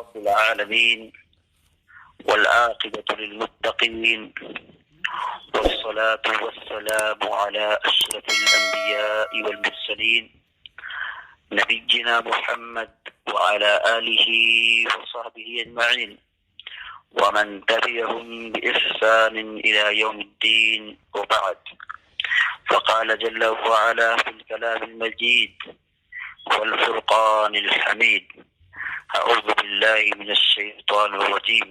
رب العالمين والعاقبة للمتقين والصلاة والسلام على أشرف الأنبياء والمرسلين نبينا محمد وعلى آله وصحبه أجمعين ومن تبعهم بإحسان إلى يوم الدين وبعد. فقال جل وعلا في الكلام المجيد والفرقان الحميد: أعوذ بالله من الشيطان الرجيم.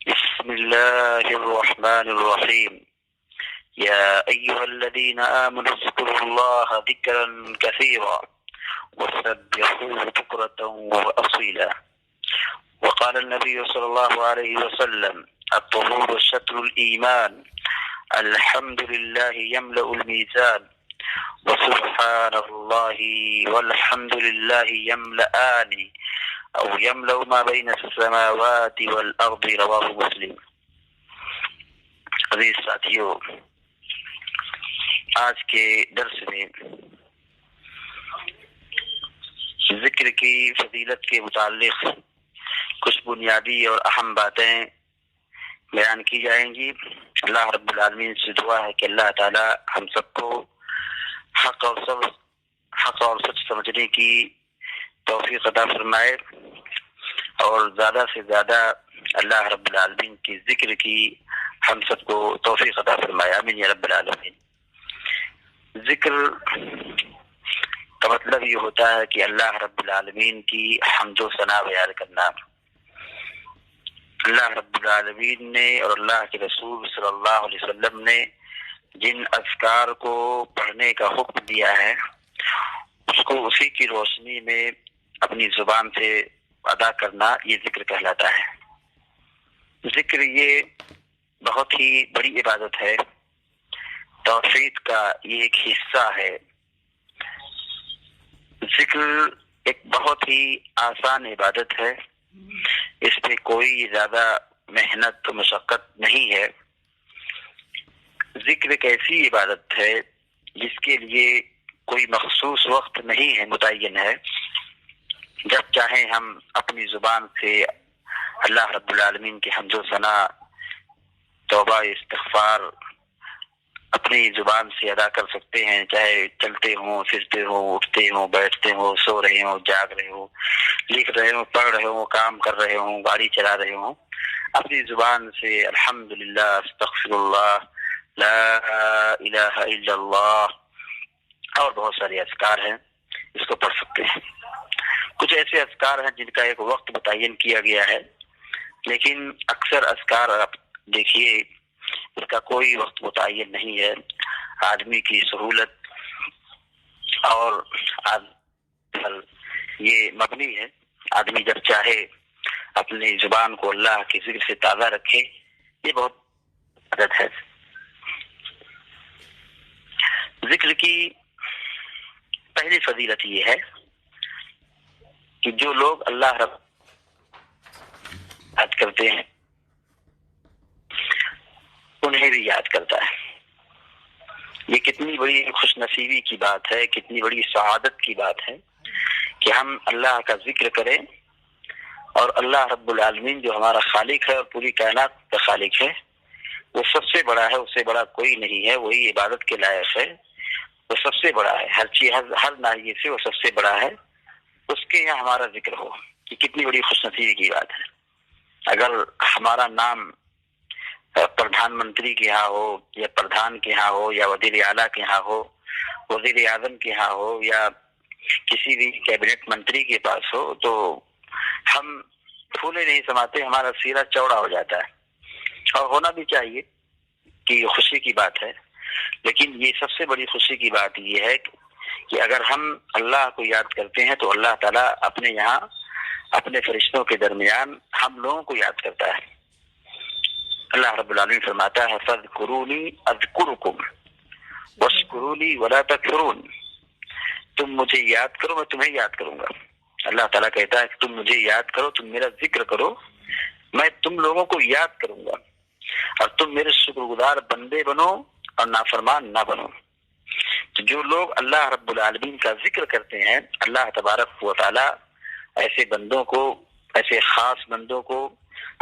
بسم الله الرحمن الرحيم. يا أيها الذين آمنوا اذكروا الله ذكرا كثيرا وسبحوه بكرة وأصيلا. وقال النبي صلى الله عليه وسلم: الطهور شطر الإيمان، الحمد لله يملأ الميزان، وسبحان الله والحمد لله يملأان أو يملأ ما بين السماوات والأرض. رواه مسلم. عزیز ساتھیو، آج کے درس میں ذکر کی فضیلت کے متعلق کچھ بنیادی اور اہم باتیں بیان کی جائیں گی۔ اللہ رب العالمین سے دعا ہے کہ اللہ تعالی ہم سب کو حق اور سچ سمجھنے کی توفیق عطا فرمائے اور زیادہ سے زیادہ اللہ رب العالمین کی ذکر کی ہم سب کو توفیق عطا فرمائے، آمین یا رب العالمین۔ ذکر کا مطلب یہ ہوتا ہے کہ اللہ رب العالمین کی حمد و ثنا بیان کرنا۔ اللہ رب العالمین نے اور اللہ کے رسول صلی اللہ علیہ وسلم نے جن اذکار کو پڑھنے کا حکم دیا ہے اس کو اسی کی روشنی میں اپنی زبان سے ادا کرنا یہ ذکر کہلاتا ہے۔ ذکر یہ بہت ہی بڑی عبادت ہے، توحید کا یہ ایک حصہ ہے۔ ذکر ایک بہت ہی آسان عبادت ہے، اس پہ کوئی زیادہ محنت و مشقت نہیں ہے۔ ذکر ایک ایسی عبادت ہے جس کے لیے کوئی مخصوص وقت نہیں ہے، متعین ہے۔ جب چاہیں ہم اپنی زبان سے اللہ رب العالمین کی حمد و ثنا، توبہ، استغفار اپنی زبان سے ادا کر سکتے ہیں، چاہے چلتے ہوں، پھرتے ہوں، اٹھتے ہوں، بیٹھتے ہوں، سو رہے ہوں، جاگ رہے ہوں، لکھ رہے ہوں، پڑھ رہے ہوں، کام کر رہے ہوں، گاڑی چلا رہے ہوں، اپنی زبان سے الحمدللہ، استغفر اللہ، لا الہ الا اللہ اور بہت سارے اذکار ہیں، اس کو پڑھ سکتے ہیں۔ کچھ ایسے اذکار ہیں جن کا ایک وقت متعین کیا گیا ہے، لیکن اکثر اذکار آپ دیکھیے اس کا کوئی وقت متعین نہیں ہے۔ آدمی کی سہولت اور یہ مبنی ہے، آدمی جب چاہے اپنی زبان کو اللہ کے ذکر سے تازہ رکھے، یہ بہت عادت ہے۔ ذکر کی پہلی فضیلت یہ ہے کہ جو لوگ اللہ رب یاد کرتے ہیں انہیں بھی یاد کرتا ہے۔ یہ کتنی بڑی خوش نصیبی کی بات ہے، کتنی بڑی سعادت کی بات ہے کہ ہم اللہ کا ذکر کریں اور اللہ رب العالمین جو ہمارا خالق ہے اور پوری کائنات کا خالق ہے، وہ سب سے بڑا ہے، اس سے بڑا کوئی نہیں ہے، وہی عبادت کے لائق ہے، وہ سب سے بڑا ہے، ہر چیز ہر ناحیے سے وہ سب سے بڑا ہے، اس کے یہاں ہمارا ذکر ہو، یہ کتنی بڑی خوش نصیبی کی بات ہے۔ اگر ہمارا نام پردھان منتری کے ہاں ہو یا پردھان کے ہاں ہو یا وزیر اعلیٰ کے ہاں ہو، وزیر اعظم کے ہاں ہو یا کسی بھی کیبنٹ منتری کے پاس ہو، تو ہم پھولے نہیں سماتے، ہمارا سینہ چوڑا ہو جاتا ہے، اور ہونا بھی چاہیے کہ یہ خوشی کی بات ہے۔ لیکن یہ سب سے بڑی خوشی کی بات یہ ہے کہ اگر ہم اللہ کو یاد کرتے ہیں تو اللہ تعالیٰ اپنے یہاں اپنے فرشتوں کے درمیان ہم لوگوں کو یاد کرتا ہے۔ اللہ رب العالمین فرماتا ہے: فاذکرونی اذکرکم واشکرونی ولا تکفرون۔ تم مجھے یاد کرو، میں تمہیں یاد کروں گا۔ اللہ تعالیٰ کہتا ہے کہ تم مجھے یاد کرو، تم میرا ذکر کرو، میں تم لوگوں کو یاد کروں گا، اور تم میرے شکر گزار بندے بنو اور نافرمان نہ بنو۔ تو جو لوگ اللہ رب العالمین کا ذکر کرتے ہیں، اللہ تبارک و تعالی ایسے بندوں کو ایسے خاص بندوں کو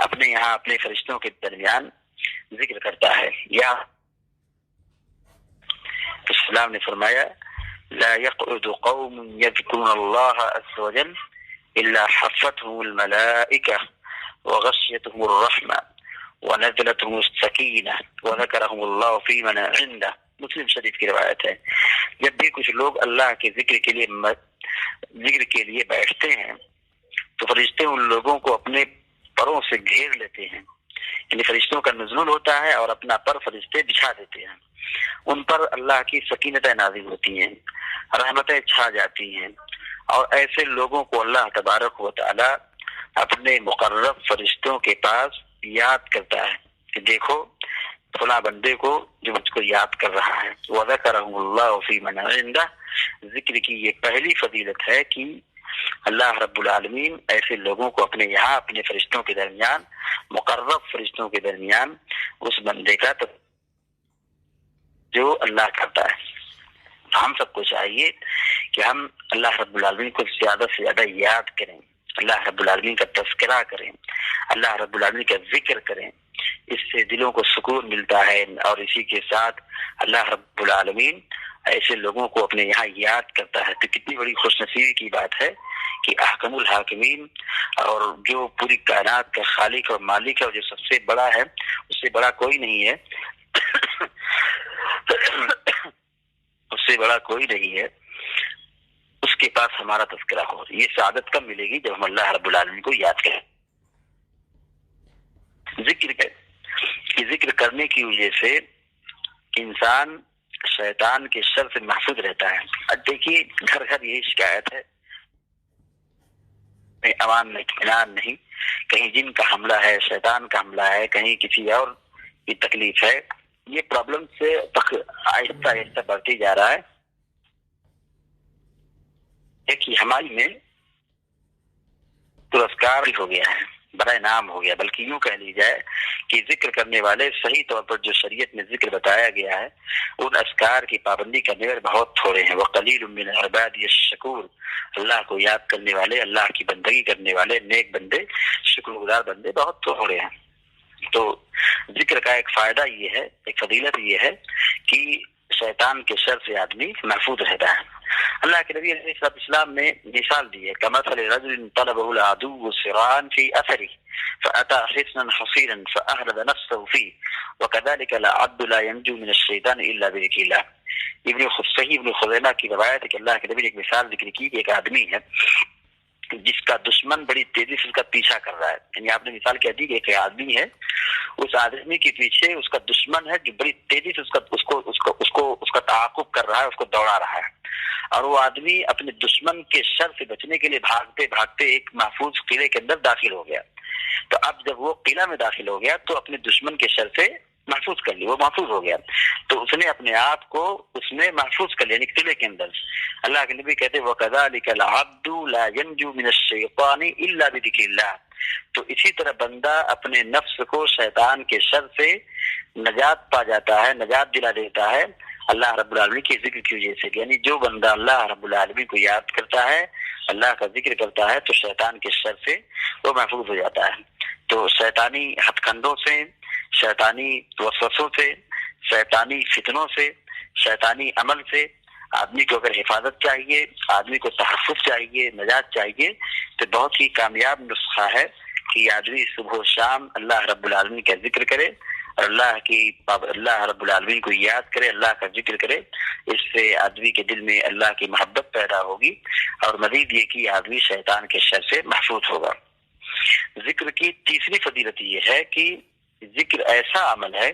اپنے یہاں اپنے فرشتوں کے درمیان ذکر کرتا ہے۔ یا اسلام نے فرمایا لا يقعد قوم يذكرون الله عز وجل الا حفتهم الملائكة وغشيتهم الرحمة ونزلتهم السكينة وذكرهم الله في من عنده۔ مسلم شریف کی روایت ہے، جب بھی کچھ لوگ اللہ کے ذکر کے لیے بیٹھتے ہیں تو فرشتے ان لوگوں کو اپنے پروں سے گھیر لیتے ہیں، یعنی فرشتوں کا نزول ہوتا ہے اور اپنا پر فرشتے بچھا دیتے ہیں، ان پر اللہ کی سکینتیں نازل ہوتی ہیں، رحمتیں چھا جاتی ہیں، اور ایسے لوگوں کو اللہ تبارک و تعالی اپنے مقرب فرشتوں کے پاس یاد کرتا ہے کہ دیکھو فلاں بندے کو جو مجھ کو یاد کر رہا ہے۔ وَذَكَرَهُمُ اللَّهُ فِي مَنْ عِندَهُ، ذکر کی یہ پہلی فضیلت ہے کہ اللہ رب العالمین ایسے لوگوں کو اپنے یہاں اپنے فرشتوں کے درمیان، مقرب فرشتوں کے درمیان اس بندے کا جو اللہ کرتا ہے۔ ہم سب کو چاہیے کہ ہم اللہ رب العالمین کو زیادہ سے زیادہ یاد کریں، اللہ رب العالمین کا تذکرہ کریں، اللہ رب العالمین کا ذکر کریں، اس سے دلوں کو سکون ملتا ہے، اور اسی کے ساتھ اللہ رب العالمین ایسے لوگوں کو اپنے یہاں یاد کرتا ہے۔ تو کتنی بڑی خوش نصیبی کی بات ہے کہ احکم الحاکمین اور جو پوری کائنات کا خالق اور مالک ہے اور جو سب سے بڑا ہے، اس سے بڑا کوئی نہیں ہے، اس سے بڑا کوئی نہیں ہے، اس کے پاس ہمارا تذکرہ ہو۔ یہ سعادت کب ملے گی؟ جب ہم اللہ رب العالمین کو یاد کریں۔ ذکر کرنے کی وجہ سے انسان شیطان کے شر سے محفوظ رہتا ہے۔ اب دیکھیے گھر گھر یہی شکایت ہے، عوام میں اطمینان نہیں، کہیں جن کا حملہ ہے، شیطان کا حملہ ہے، کہیں کسی اور کی تکلیف ہے۔ یہ پرابلم سے آہستہ آہستہ بڑھتی جا رہا ہے کہ ہماری میں پرسکار ہو گیا ہے، بڑا انعام ہو گیا، بلکہ یوں کہہ لی جائے کہ ذکر کرنے والے صحیح طور پر جو شریعت میں ذکر بتایا گیا ہے ان اذکار کی پابندی کرنے والے بہت تھوڑے ہیں۔ وقلیل من عبادی الشکور، اللہ کو یاد کرنے والے، اللہ کی بندگی کرنے والے نیک بندے، شکر گزار بندے بہت تھوڑے ہیں۔ تو ذکر کا ایک فائدہ یہ ہے، ایک فضیلت یہ ہے کہ شیطان کے شر سے آدمی محفوظ رہتا ہے۔ اللہ کے نبی علیہ السلام نے مثال دی ہے کمثل رجل طلبه العدو سرعان في اثره فاتى حصنا حصيرا فاهرب نفسه فيه وكذلك العبد لا ينجو من الشيطان الا بذكر الله۔ صحیح ابن خزیمہ کی روایت ہے کہ اللہ کے نبی نے ایک مثال ذکر کی کہ ایک آدمی ہے جس کا دشمن بڑی تیزی سے اس کا پیچھا کر رہا ہے، یعنی آپ نے مثال کہہ دی کہ ایک آدمی ہے، اس آدمی کے پیچھے اس کا دشمن ہے جو بڑی تیزی سے اس کا تعاقب کر رہا ہے، اس کو دوڑا رہا ہے، اور وہ آدمی اپنے دشمن کے شر سے بچنے کے لیے بھاگتے بھاگتے ایک محفوظ قلعے کے اندر داخل ہو گیا۔ تو اب جب وہ قلعہ میں داخل ہو گیا تو اپنے دشمن کے شر سے محفوظ کر لی، وہ محفوظ ہو گیا، تو اس نے اپنے آپ کو اس میں محفوظ کر لیا، یعنی قلعے کے اندر۔ اللہ کے نبی کہتے وَكَذَلِكَ الْعَبْدُ لَا يَنْجُو مِنَ الشَّيْطَانِ إِلَّا بِذِكْرِ اللَّهِ۔ تو اسی طرح بندہ اپنے نفس کو شیطان کے شر سے نجات پا جاتا ہے، نجات دلا دیتا ہے اللہ رب العالمین کے ذکر کی وجہ سے۔ یعنی جو بندہ اللہ رب العالمین کو یاد کرتا ہے، اللہ کا ذکر کرتا ہے، تو شیطان کے شر سے وہ محفوظ ہو جاتا ہے۔ تو شیطانی ہتھ کنڈوں سے، شیطانی وسوسوں سے، شیطانی فتنوں سے، شیطانی عمل سے آدمی کو اگر حفاظت چاہیے، آدمی کو تحفظ چاہیے، نجات چاہیے، تو بہت ہی کامیاب نسخہ ہے کہ آدمی صبح و شام اللہ رب العالمین کا ذکر کرے اور اللہ رب العالمین کو یاد کرے، اللہ کا ذکر کرے۔ اس سے آدمی کے دل میں اللہ کی محبت پیدا ہوگی، اور مزید یہ کہ آدمی شیطان کے شر سے محفوظ ہوگا۔ ذکر کی تیسری فضیلت یہ ہے کہ ذکر ایسا عمل ہے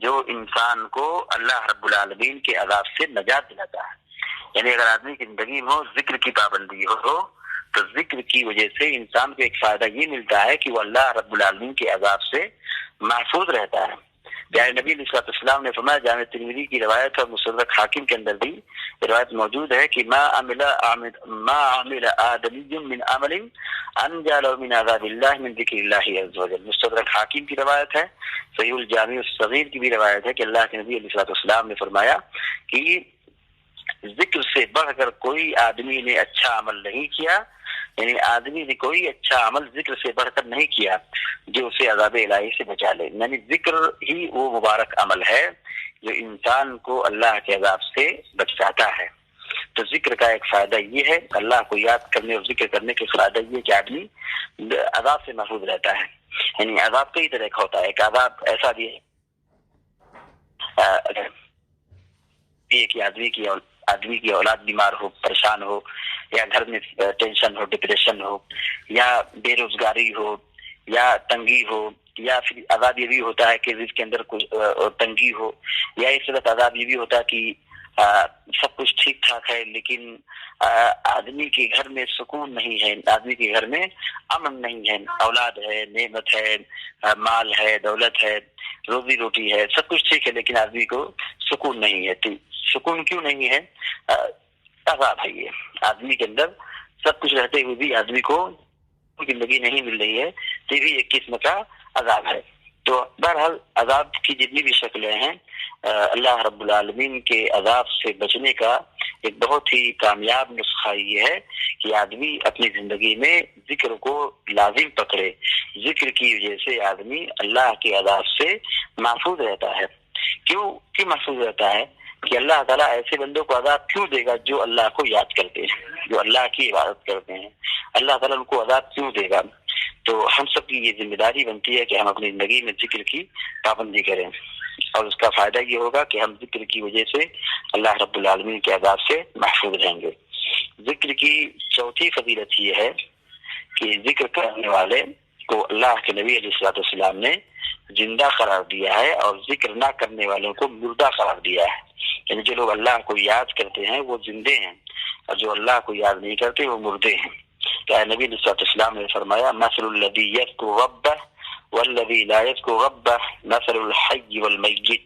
جو انسان کو اللہ رب العالمین کے عذاب سے نجات دلاتا ہے۔ یعنی اگر آدمی کی زندگی میں ذکر کی پابندی ہو تو ذکر کی وجہ سے انسان کو ایک فائدہ یہ ملتا ہے کہ وہ اللہ رب العالمین کے عذاب سے محفوظ رہتا ہے۔ پیارے نبی علیہ السلام نے فرمایا، جامع ترمذی کی روایت اور مستدرک حاکم کے اندر بھی روایت موجود ہے کہ ما عمل آدمی من عمل انجا له من عذاب اللہ من ذکر اللہ عز وجل۔ مستدرک حاکم کی روایت ہے، صحیح الجامع الصغیر کی بھی روایت ہے کہ اللہ کے نبی علیہ السلام نے فرمایا کہ ذکر سے بڑھ کر کوئی آدمی نے اچھا عمل نہیں کیا یعنی آدمی نے کوئی اچھا عمل ذکر سے بڑھ کر نہیں کیا جو اسے عذاب الہی سے بچا لے، یعنی ذکر ہی وہ مبارک عمل ہے جو انسان کو اللہ کے عذاب سے بچاتا ہے۔ تو ذکر کا ایک فائدہ یہ ہے، اللہ کو یاد کرنے اور ذکر کرنے کا فائدہ یہ کہ آدمی عذاب سے محفوظ رہتا ہے۔ یعنی عذاب کئی طرح کا ہوتا ہے، ایک عذاب ایسا بھی ہے کہ آدمی کی اولاد بیمار ہو، پریشان ہو، یا گھر میں ٹینشن ہو، ڈپریشن ہو، یا بے روزگاری ہو، یا تنگی ہو، یا پھر عذاب یہ بھی ہوتا ہے کہ رزق کے اندر کچھ تنگی ہو، یا اس وقت عذاب یہ بھی ہوتا ہے کہ سب کچھ ٹھیک ٹھاک ہے لیکن آدمی کے گھر میں سکون نہیں ہے، آدمی کے گھر میں امن نہیں ہے، اولاد ہے، نعمت ہے، مال ہے، دولت ہے، روزی روٹی ہے، سب کچھ ٹھیک ہے لیکن آدمی کو سکون نہیں ہے۔ سکون کیوں نہیں ہے؟ عذاب ہے یہ، آدمی کے اندر سب کچھ رہتے ہوئے بھی آدمی کو زندگی نہیں مل رہی ہے، تو یہ بھی ایک قسم کا عذاب ہے۔ تو بہرحال عذاب کی جتنی بھی شکلیں ہیں، اللہ رب العالمین کے عذاب سے بچنے کا ایک بہت ہی کامیاب نسخہ یہ ہے کہ آدمی اپنی زندگی میں ذکر کو لازم پکڑے۔ ذکر کی وجہ سے آدمی اللہ کے عذاب سے محفوظ رہتا ہے۔ کیوں محفوظ رہتا ہے؟ کہ اللہ تعالیٰ ایسے بندوں کو عذاب کیوں دے گا جو اللہ کو یاد کرتے ہیں، جو اللہ کی عبادت کرتے ہیں؟ اللہ تعالیٰ ان کو عذاب کیوں دے گا؟ تو ہم سب کی یہ ذمہ داری بنتی ہے کہ ہم اپنی زندگی میں ذکر کی پابندی کریں، اور اس کا فائدہ یہ ہوگا کہ ہم ذکر کی وجہ سے اللہ رب العالمین کے عذاب سے محفوظ رہیں گے۔ ذکر کی چوتھی فضیلت یہ ہے کہ ذکر کرنے والے کو اللہ کے نبی علیہ الصلوۃ والسلام نے زندہ قرار دیا ہے، اور ذکر نہ کرنے والوں کو مردہ قرار دیا ہے۔ یعنی جو لوگ اللہ کو یاد کرتے ہیں وہ زندے ہیں، اور جو اللہ کو یاد نہیں کرتے وہ مردے ہیں۔ کہ نبی علیہ الصلوۃ والسلام نے فرمایا مثل الذی یذکر ربہ والذی لا یذکر ربہ مثل الحی والمیت،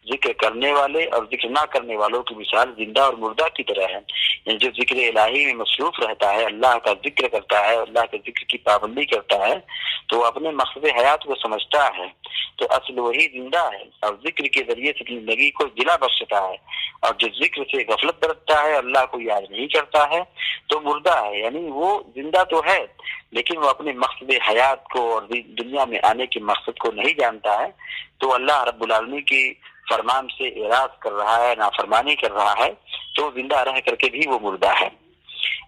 ذکر کرنے والے اور ذکر نہ کرنے والوں کی مثال زندہ اور مردہ کی طرح ہے۔ یعنی جو ذکر الہی میں مصروف رہتا ہے، اللہ کا ذکر کرتا ہے، اللہ کے ذکر کی پابندی کرتا ہے، تو وہ اپنے مقصد حیات کو سمجھتا ہے، تو اصل وہی زندہ ہے، اور ذکر کے ذریعے سے زندگی کو جلا بخشتا ہے۔ اور جو ذکر سے غفلت برتتا ہے، اللہ کو یاد نہیں کرتا ہے، تو مردہ ہے۔ یعنی وہ زندہ تو ہے لیکن وہ اپنے مقصد حیات کو اور دنیا میں آنے کے مقصد کو نہیں جانتا ہے، تو اللہ رب العالمین کی فرمان سے اعراض کر رہا ہے، نافرمانی کر رہا ہے، تو زندہ رہ کر کے بھی وہ مردہ ہے۔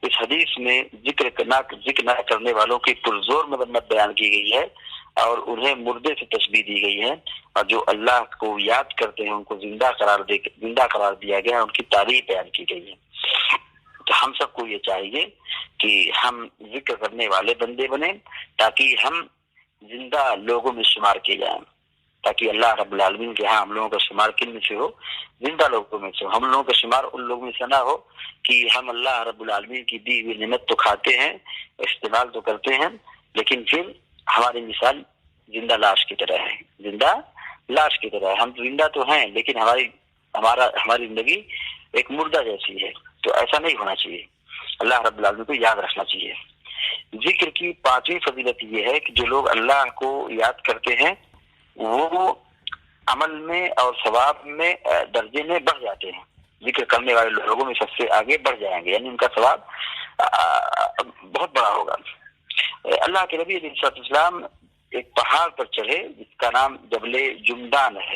اس حدیث میں ذکر نہ کرنے والوں کی پرزور مذمت بیان کی گئی ہے، اور انہیں مردے سے تشبیہ دی گئی ہے، اور جو اللہ کو یاد کرتے ہیں ان کو زندہ قرار دیا گیا ہے، ان کی تعریف بیان کی گئی ہے۔ تو ہم سب کو یہ چاہیے کہ ہم ذکر کرنے والے بندے بنیں، تاکہ ہم زندہ لوگوں میں شمار کیے جائیں، تاکہ اللہ رب العالمین کے ہاں ہم لوگوں کا شمار کن میں سے ہو؟ زندہ لوگوں میں سے۔ ہم لوگوں کا شمار ان لوگوں میں سے نہ ہو کہ ہم اللہ رب العالمین کی دی ہوئی نعمت تو کھاتے ہیں، استعمال تو کرتے ہیں، لیکن پھر ہماری مثال زندہ لاش کی طرح ہے، زندہ لاش کی طرح ہے۔ ہم زندہ تو ہیں لیکن ہماری زندگی ایک مردہ جیسی ہے، تو ایسا نہیں ہونا چاہیے۔ اللہ رب العالمین کو یاد رکھنا چاہیے۔ ذکر کی پانچویں فضیلت یہ ہے کہ جو لوگ اللہ کو یاد کرتے ہیں وہ عمل میں اور ثواب میں درجے میں بڑھ جاتے ہیں، ذکر کرنے والے لوگوں میں سب سے آگے بڑھ جائیں گے، یعنی ان کا ثواب بہت بڑا ہوگا۔ اللہ کے نبی علیہ السلام ایک پہاڑ پر چڑھے جس کا نام جبل جمدان ہے،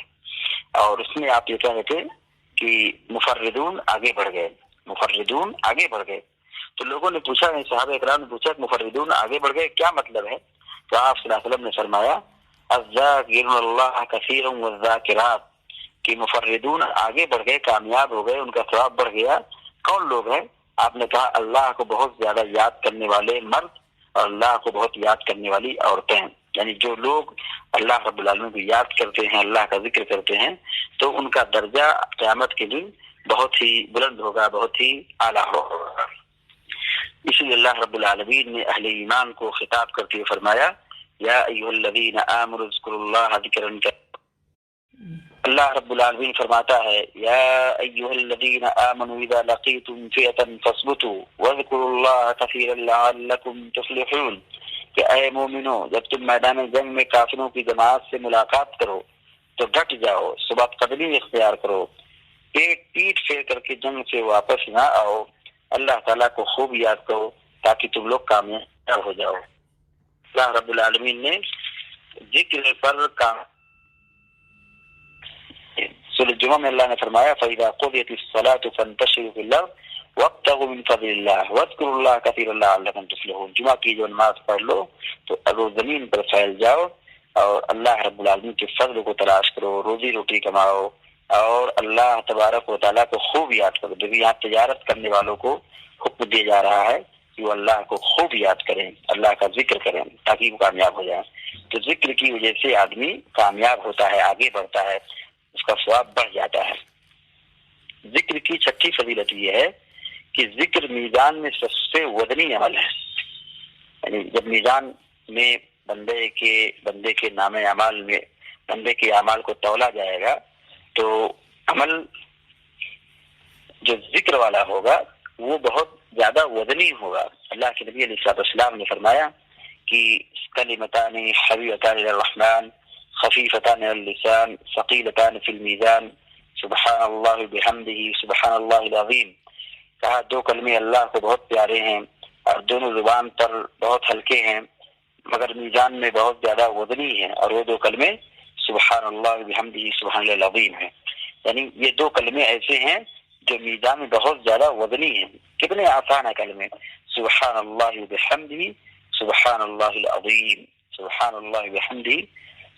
اور اس میں آپ یہ کہہ رہے تھے کہ مفردون آگے بڑھ گئے۔ تو لوگوں نے پوچھا، صحابہ اکرام نے پوچھا کہ مفردون آگے بڑھ گئے کیا مطلب ہے؟ تو آپ صلی اللہ علیہ وسلم نے فرمایا الذاکرون اللہ کثیرا والذاکرات، کہ مفردون آگے بڑھ گئے، کامیاب ہو گئے، ان کا ثواب بڑھ گیا۔ کون لوگ ہیں؟ آپ نے کہا اللہ کو بہت زیادہ یاد کرنے والے مرد اور اللہ کو بہت یاد کرنے والی عورتیں، یعنی جو لوگ اللہ رب العالمین کو یاد کرتے ہیں، اللہ کا ذکر کرتے ہیں، تو ان کا درجہ قیامت کے دن بہت ہی بلند ہوگا، بہت ہی اعلیٰ ہوگا۔ اسی لیے اللہ رب العالمین نے اہل ایمان کو خطاب کرتے ہوئے فرمایا یا ایھا الذین آمنوا اذکروا اللہ ذکرا کثیرا۔ اللہ رب العالمین فرماتا ہے یا ایھا الذین آمنوا اذا لقیتم فئۃ فاثبتوا واذکروا اللہ کثیرا لعلکم تفلحون، کہ اے مومنو جب تم میدان جنگ میں کافروں کی جماعت سے ملاقات کرو تو ڈٹ جاؤ، ثبات قدمی اختیار کرو، پیٹ پھیر کر کے جنگ سے واپس نہ آؤ، اللہ تعالیٰ کو خوب یاد کرو، تاکہ تم لوگ کامیاب ہو جاؤ۔ اللہ رب العالمین نے ذکر پر سورۃ جمعہ میں اللہ نے فرمایا فَإِذَا قُضِيَتِ الصَّلَاةُ فَانتَشِرُوا فِي الْأَرْضِ وَابْتَغُوا مِن فَضْلِ اللَّهِ وَاذْكُرُوا اللَّهَ كَثِيرًا لَعَلَّكُمْ تُفْلِحُونَ۔ جمعہ کی جو نماز پڑھ لو تو اب زمین پر پھیل جاؤ اور اللہ رب العالمین کے فضل کو تلاش کرو، روزی روٹی کماؤ اور اللہ تبارک و تعالیٰ کو خوب یاد کرو۔ جب یہاں تجارت کرنے والوں کو حکم دیا جا رہا ہے کہ وہ اللہ کو خوب یاد کریں، اللہ کا ذکر کریں تاکہ وہ کامیاب ہو جائیں۔ تو ذکر کی وجہ سے آدمی کامیاب ہوتا ہے، آگے بڑھتا ہے، اس کا ثواب بڑھ جاتا ہے۔ ذکر کی چھٹی فضیلت یہ ہے کہ ذکر میزان میں سب سے وزنی عمل ہے، یعنی جب میزان میں بندے کے نام اعمال میں بندے کے اعمال کو تولا جائے گا تو عمل جو ذکر والا ہوگا وہ بہت زیادہ وزنی ہوگا۔ اللہ کے نبی علیہ السلام نے فرمایا کہ کلمتان حبیبتان الرحمن خفیفتان اللسان ثقیلتان فی المیزان سبحان اللہ بحمدہ سبحان اللہ العظیم۔ کہا دو کلمے اللہ کو بہت پیارے ہیں اور دونوں زبان پر بہت ہلکے ہیں مگر میزان میں بہت زیادہ وزنی ہیں، اور وہ دو کلمے سبحان اللہ بحمدہ سبحان اللہ العظیم ہیں۔ یعنی یہ دو کلمے ایسے ہیں جو میزان میں بہت زیادہ وزنی ہیں۔ کتنے آسان ہے کلمے، سبحان اللہ بحمدہ سبحان اللہ العظیم، سبحان اللہ بحمدہ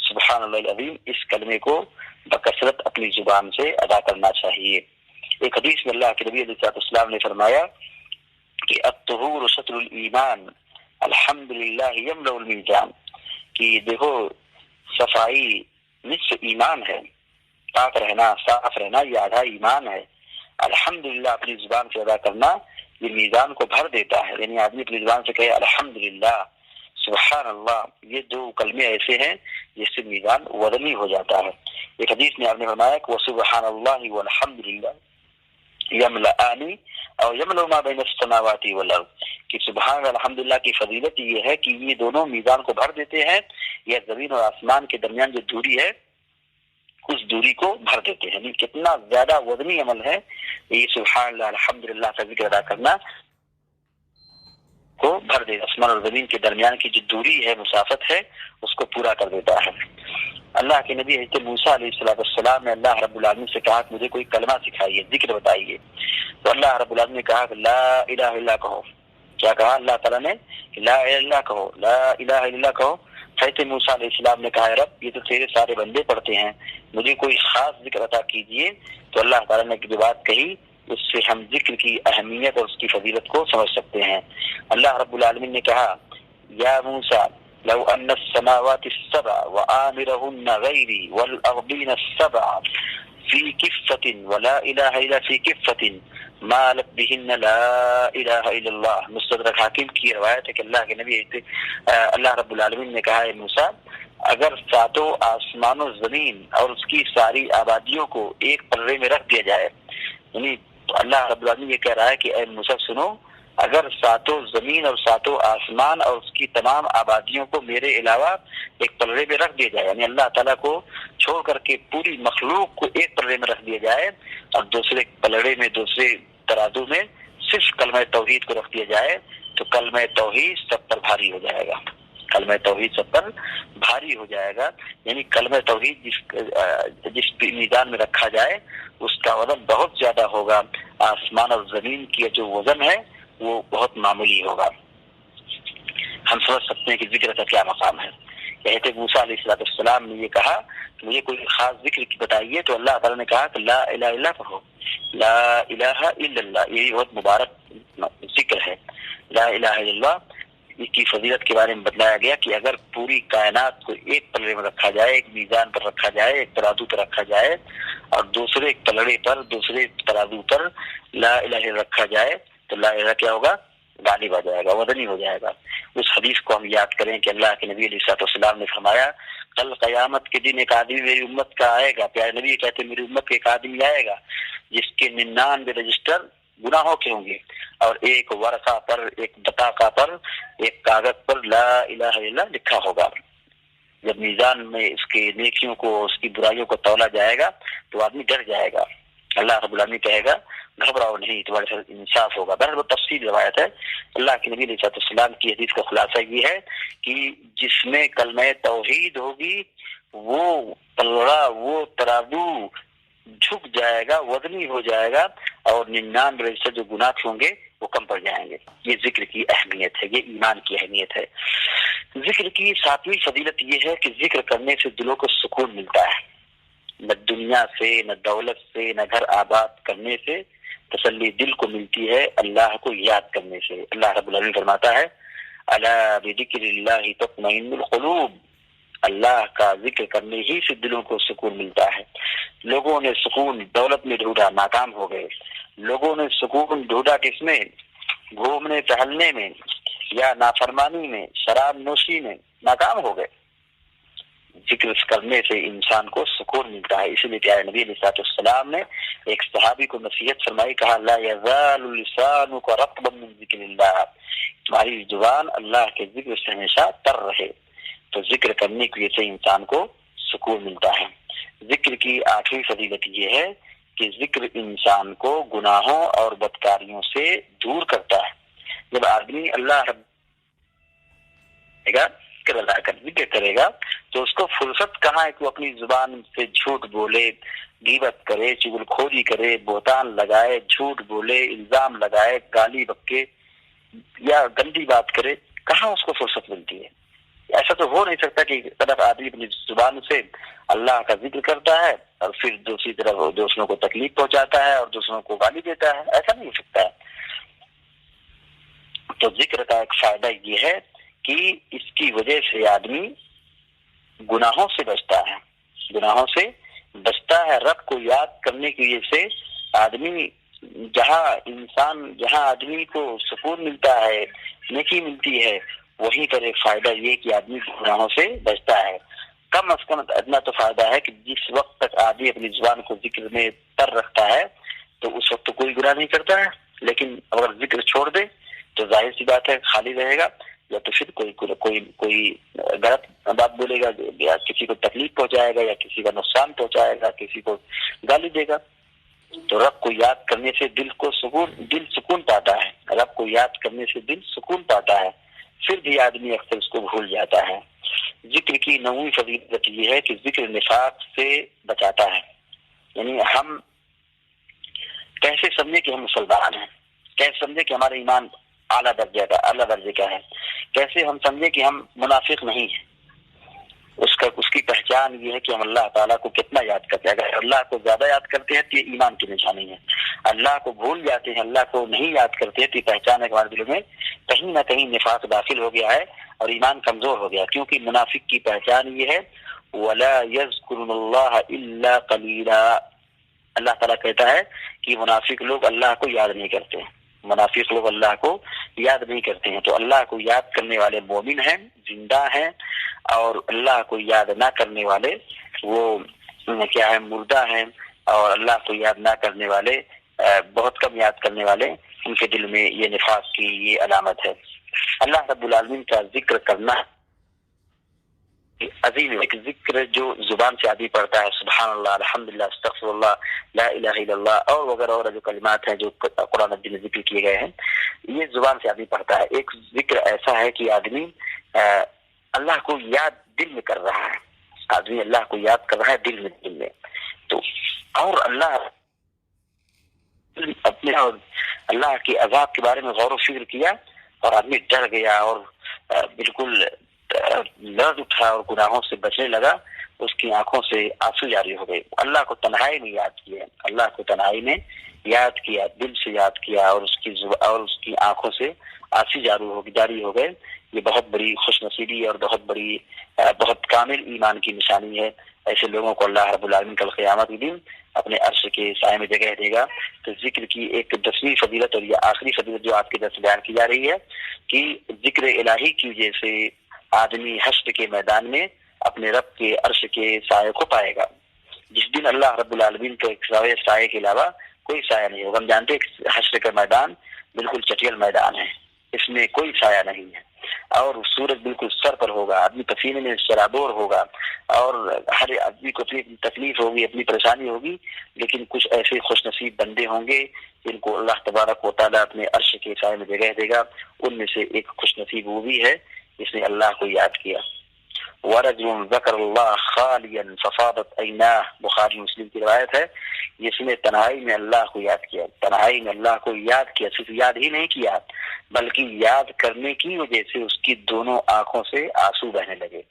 سبحان اللہ العظیم۔ اس کلمے کو بکثرت اپنی زبان سے ادا کرنا چاہیے۔ ایک حدیث میں اللہ کے نبی علیہ السلام نے فرمایا کہ الطہور شطر الایمان الحمدللہ یملأ المیزان، کہ دیکھو صفائی نصف ایمان ہے، پاک رہنا صاف رہنا یہ آدھا ایمان ہے۔ الحمدللہ اپنی زبان سے ادا کرنا یہ میزان کو بھر دیتا ہے، یعنی آدمی اپنی زبان سے کہے الحمدللہ سبحان اللہ، یہ دو کلمے ایسے ہیں جس سے میزان وزنی ہو جاتا ہے۔ ایک حدیث میں آپ نے فرمایا کہ وسبحان اللہ والحمدللہ یملأان اور یملأ ما بین السماوات والارض، کہ سبحان الحمدللہ کی فضیلت یہ ہے کہ یہ دونوں میزان کو بھر دیتے ہیں، یہ زمین اور آسمان کے درمیان جو دوری ہے اس دوری کو بھر دیتے ہیں۔ یعنی کتنا زیادہ وزنی عمل ہے یہ سبحان اللہ الحمدللہ کا ذکر ادا کرنا، کو بھر دے، آسمان اور زمین کے درمیان کی جو دوری ہے مسافت ہے اس کو پورا کر دیتا ہے۔ اللہ کے نبی حضرت موسیٰ علیہ السلام نے اللہ رب العالمین سے کہا کہ مجھے کوئی کلمہ سکھائیے، ذکر بتائیے، تو اللہ رب العالمین نے کہا کہ لا الہ الا اللہ کہو۔ کیا کہا اللہ تعالیٰ نے؟ لا الہ الا اللہ کہو، لا الہ الا اللہ کہو۔ حضرت موسیٰ علیہ السلام نے کہا رب یہ تو تیرے سارے بندے پڑھتے ہیں، مجھے کوئی خاص ذکر عطا کیجیے۔ تو اللہ تعالیٰ نے جو بات کہی اس سے ہم ذکر کی اہمیت اور اس کی فضیلت کو سمجھ سکتے ہیں۔ اللہ رب العالمین نے کہا یا موسیٰ لو ان السماوات السبع وآمرهن غیری والارضین السبع فی کفۃ ولا الہ الا فی کفۃ مالت بہن لا الہ الا اللہ۔ مستدرک حاکم کی روایت ہے کہ اللہ کے نبی اللہ رب العالمین نے کہا ہے موسیٰ اگر ساتوں آسمان و زمین اور اس کی ساری آبادیوں کو ایک پلڑے میں رکھ دیا جائے، یعنی اللہ رب العالمین یہ کہہ رہا ہے کہ اے موسیٰ سنو، اگر ساتوں زمین اور ساتوں آسمان اور اس کی تمام آبادیوں کو میرے علاوہ ایک پلڑے میں رکھ دیا جائے، یعنی اللہ تعالیٰ کو چھوڑ کر کے پوری مخلوق کو ایک پلڑے میں رکھ دیا جائے اور دوسرے پلڑے میں دوسرے ترازو میں صرف کلمہ توحید کو رکھ دیا جائے تو کلمہ توحید سب پر بھاری ہو جائے گا، کلمہ توحید سب پر بھاری ہو جائے گا۔ یعنی کلمہ توحید جس میزان میں رکھا جائے اس کا وزن بہت زیادہ ہوگا، آسمان اور زمین کی جو وزن ہے وہ بہت معمولی ہوگا۔ ہم سمجھ سکتے ہیں کہ ذکر کا کیا مقام ہے۔ حضرت موسیٰ علیہ السلام نے یہ کہا کہ مجھے کوئی خاص ذکر بتائیے، تو اللہ تعالیٰ نے کہا کہ لا الہ الا اللہ کہو، لا الہ الا اللہ، یہ بہت مبارک ذکر ہے۔ لا الہ الا اللہ کی فضیلت کے بارے میں بتلایا گیا کہ اگر پوری کائنات کو ایک پلڑے میں رکھا جائے، ایک میزان پر رکھا جائے، ایک ترازو پر رکھا جائے اور دوسرے ایک پلڑے پر دوسرے ترازو پر لا الہ الا اللہ رکھا جائے تو لا الہ کیا ہوگا؟ غالب آ جائے گا، وزنی ہو جائے گا۔ اس حدیث کو ہم یاد کریں کہ اللہ کے نبی علیہ السلام نے فرمایا کل قیامت کے دن ایک آدمی میری امت کا آئے گا، پیارے نبی کہتے میری امت کا ایک آدمی آئے گا جس کے 99 رجسٹر گناہوں کے ہوں گے اور ایک ورقہ پر، ایک بطاقہ پر، ایک کاغذ پر لا الہ الا اللہ لکھا ہوگا۔ جب میزان میں اس کے نیکیوں کو، اس کی برائیوں کو تولا جائے گا تو آدمی ڈر جائے گا۔ اللہ رب العالمین کہے گا گھبراؤ نہیں، تمہارے ساتھ انصاف ہوگا۔ بہرحال وہ تفصیل روایت ہے۔ اللہ کے نبی علیہ السلام کی حدیث کا خلاصہ یہ ہے کہ جس میں کلمہ توحید ہوگی وہ پلڑا، وہ ترازو جھک جائے گا، وزنی ہو جائے گا، اور 99% جو گناہ ہوں گے وہ کم پڑ جائیں گے۔ یہ ذکر کی اہمیت ہے، یہ ایمان کی اہمیت ہے۔ ذکر کی 7ویں فضیلت یہ ہے کہ ذکر کرنے سے دلوں کو سکون ملتا ہے، نہ دنیا سے، نہ دولت سے، نہ گھر آباد کرنے سے تسلی دل کو ملتی ہے، اللہ کو یاد کرنے سے۔ اللہ رب العالمین فرماتا ہے الا بذکر اللہ تطمئن القلوب، اللہ کا ذکر کرنے ہی سے دلوں کو سکون ملتا ہے۔ لوگوں نے سکون دولت میں ڈھونڈا، ناکام ہو گئے۔ لوگوں نے سکون ڈھونڈا کس میں؟ گھومنے ٹہلنے میں یا نافرمانی میں، شراب نوشی میں، ناکام ہو گئے۔ ذکر کرنے سے انسان کو سکون ملتا ہے۔ اسی لیے پیارے نبی علیہ السلام نے ایک صحابی کو نصیحت فرمائی، کہا لا یزال لسانک رطبا من ذکر اللہ، تمہاری زبان اللہ کے ذکر سے ہمیشہ تر رہے۔ تو ذکر کرنے کی وجہ سے انسان کو سکون ملتا ہے۔ ذکر کی 8ویں فضیلت یہ ہے کہ ذکر انسان کو گناہوں اور بدکاریوں سے دور کرتا ہے۔ جب آدمی اللہ رب ذکر کرے گا تو اس کو فرصت کہاں ہے کہ وہ اپنی زبان سے جھوٹ بولے، غیبت کرے، چغل خوری کرے، بہتان لگائے، جھوٹ بولے، الزام لگائے، گالی بکے یا گندی بات کرے، کہاں اس کو فرصت ملتی ہے؟ ایسا تو ہو نہیں سکتا کہ طرف آدمی اپنی زبان سے اللہ کا ذکر کرتا ہے اور پھر دوسری طرف دوسروں کو تکلیف پہنچاتا ہے اور دوسروں کو گالی دیتا ہے، ایسا نہیں ہو سکتا ہے۔ تو ذکر کا ایک فائدہ یہ ہے کہ اس کی وجہ سے آدمی گناہوں سے بچتا ہے، گناہوں سے بچتا ہے۔ رب کو یاد کرنے کی وجہ سے آدمی جہاں آدمی کو سکون ملتا ہے، نیکی ملتی ہے، وہیں پر ایک فائدہ یہ کہ آدمی گناہوں سے بچتا ہے۔ کم از کم اتنا تو فائدہ ہے کہ جس وقت تک آدمی اپنی زبان کو ذکر میں تر رکھتا ہے تو اس وقت تو کوئی گناہ نہیں کرتا ہے، لیکن اگر ذکر چھوڑ دے تو ظاہر سی بات ہے خالی رہے گا، یا تو پھر کوئی غلط بات بولے گا، یا کسی کو تکلیف پہنچائے گا، یا کسی کا نقصان پہنچائے گا، کسی کو گالی دے گا۔ تو رب کو یاد کرنے سے دل سکون پاتا ہے، رب کو یاد کرنے سے دل سکون پاتا ہے، پھر بھی آدمی اکثر اس کو بھول جاتا ہے۔ ذکر کی 9ویں فضیلت یہ ہے کہ ذکر نفاق سے بچاتا ہے۔ یعنی ہم کیسے سمجھے کہ ہم مسلمان ہیں، کیسے سمجھے کہ ہمارا ایمان اعلیٰ درجے کا ہے، کیسے ہم سمجھے کہ ہم منافق نہیں ہیں۔ اس کی پہچان یہ ہے کہ ہم اللہ تعالیٰ کو کتنا یاد کرتے ہیں۔ اگر اللہ کو زیادہ یاد کرتے ہیں تو یہ ایمان کی نشانی ہے۔ اللہ کو بھول جاتے ہیں، اللہ کو نہیں یاد کرتے تو یہ پہچان ہے کہ ہمارے دل میں کہیں نہ کہیں نفاق داخل ہو گیا ہے اور ایمان کمزور ہو گیا، کیونکہ منافق کی پہچان یہ ہے وَلَا يَذْكُرُونَ اللَّهَ إِلَّا قَلِيلًا۔ اللہ تعالیٰ کہتا ہے کہ منافق لوگ اللہ کو یاد نہیں کرتے، منافق لوگ اللہ کو یاد نہیں کرتے ہیں۔ تو اللہ کو یاد کرنے والے مومن ہیں، زندہ ہیں، اور اللہ کو یاد نہ کرنے والے وہ کیا ہے، مردہ ہیں۔ اور اللہ کو یاد نہ کرنے والے، بہت کم یاد کرنے والے، ان کے دل میں یہ نفاق کی یہ علامت ہے۔ اللہ رب العالمین کا ذکر کرنا عظیم ایک ذکر جو زبان سے آدمی پڑھتا ہے، سبحان اللہ، الحمدللہ، استغفر اللہ، لا الہ الا اللہ، اور وغیرہ وغیرہ جو کلمات ہیں جو قرآن مجید میں ذکر کیے گئے ہیں، یہ زبان سے آدمی پڑھتا ہے۔ ایک ذکر ایسا ہے کہ آدمی اللہ کو یاد دل میں کر رہا ہے، آدمی اللہ کو یاد کر رہا ہے دل میں تو، اور اللہ اپنے اور اللہ کے عذاب کے بارے میں غور و فکر کیا اور آدمی ڈر گیا اور بالکل لرز اٹھا اور گناہوں سے بچنے لگا، اس کی آنکھوں سے آنسو جاری ہو گئے۔ اللہ کو تنہائی میں یاد کیا، اللہ کو تنہائی میں یاد کیا، دل سے یاد کیا، اور اس کی آنکھوں سے آنسو جاری ہو گئے۔ یہ بہت بڑی خوش نصیبی اور بہت کامل ایمان کی نشانی ہے۔ ایسے لوگوں کو اللہ رب العالمین کل قیامت کے دن اپنے عرش کے سائے میں جگہ دے گا۔ تو ذکر کی ایک 10ویں فضیلت اور یہ آخری فضیلت جو آپ کے درس بیان کی جا رہی ہے کہ ذکر الہی کی وجہ سے آدمی حشر کے میدان میں اپنے رب کے عرش کے سائے کو پائے گا۔ جس دن اللہ رب العالمین کے سائے کے علاوہ کوئی سایہ نہیں ہوگا۔ ہم جانتے ہیں کہ حشر کا میدان بالکل چٹیل میدان ہے، اس میں کوئی سایہ نہیں ہے، اور سورج بالکل سر پر ہوگا، آدمی پسینے میں سرابور ہوگا، اور ہر آدمی کو اپنی تکلیف ہوگی، اپنی پریشانی ہوگی، لیکن کچھ ایسے خوش نصیب بندے ہوں گے جن کو اللہ تبارک و تعالیٰ اپنے عرش کے سائے میں جگہ دے گا۔ ان میں سے ایک خوش نصیب وہ بھی ہے جس نے اللہ کو یاد کیا۔ وَرَجُلٌ ذَكَرَ اللَّهَ خَالِيًا فَفَاضَتْ عَيْنَاهُ، بخاری مسلم کی روایت ہے، جس نے تنہائی میں اللہ کو یاد کیا، تنہائی میں اللہ کو یاد کیا، صرف یاد ہی نہیں کیا بلکہ یاد کرنے کی وجہ سے اس کی دونوں آنکھوں سے آنسو بہنے لگے،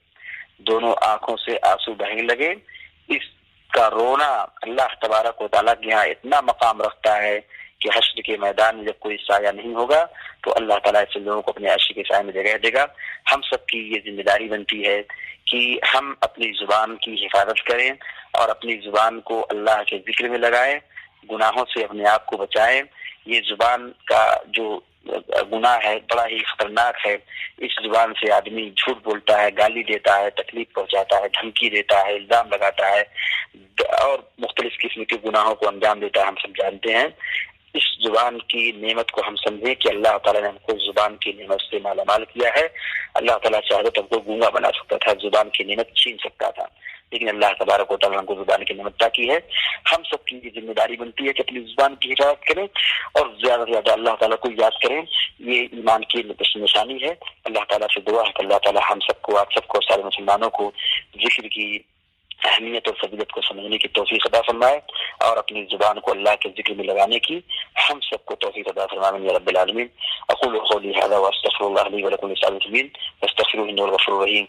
دونوں آنکھوں سے آنسو بہنے لگے۔ اس کا رونا اللہ تبارک و تعالیٰ کے یہاں اتنا مقام رکھتا ہے کہ حشر کے میدان میں جب کوئی سایہ نہیں ہوگا تو اللہ تعالیٰ ایسے لوگوں کو اپنے عرش کے سائے میں جگہ دے گا۔ ہم سب کی یہ ذمہ داری بنتی ہے کہ ہم اپنی زبان کی حفاظت کریں اور اپنی زبان کو اللہ کے ذکر میں لگائیں، گناہوں سے اپنے آپ کو بچائیں۔ یہ زبان کا جو گناہ ہے بڑا ہی خطرناک ہے، اس زبان سے آدمی جھوٹ بولتا ہے، گالی دیتا ہے، تکلیف پہنچاتا ہے، دھمکی دیتا ہے، الزام لگاتا ہے اور مختلف قسم کے گناہوں کو انجام دیتا ہے، ہم سب جانتے ہیں۔ اس زبان کی نعمت کو ہم سمجھیں کہ اللہ تعالیٰ نے ہم کو زبان کی نعمت سے مالا مال کیا ہے۔ اللہ تعالیٰ چاہے تو ہم کو گونگا بنا سکتا تھا، زبان کی نعمت چھین سکتا تھا، لیکن اللہ تبارک و تعالیٰ ہم کو زبان کی نعمت عطا کی ہے۔ ہم سب کی یہ ذمہ داری بنتی ہے کہ اپنی زبان کی حفاظت کریں اور زیادہ سے زیادہ اللہ تعالیٰ کو یاد کریں۔ یہ ایمان کی نشانی ہے۔ اللہ تعالیٰ سے دعا ہے کہ اللہ تعالیٰ ہم سب کو، آپ سب کو، سارے مسلمانوں کو ذکر کی اہمیت اور فضیلت کو سمجھنے کی توفیق عطا فرمائے اور اپنی زبان کو اللہ کے ذکر میں لگانے کی ہم سب کو توفیق عطا فرمائے یا رب العالمین۔ اقول قولی ھذا واستغفر اللہ لی ولکم ولسائر المسلمین فاستغفروہ انہ هو الغفور الرحیم۔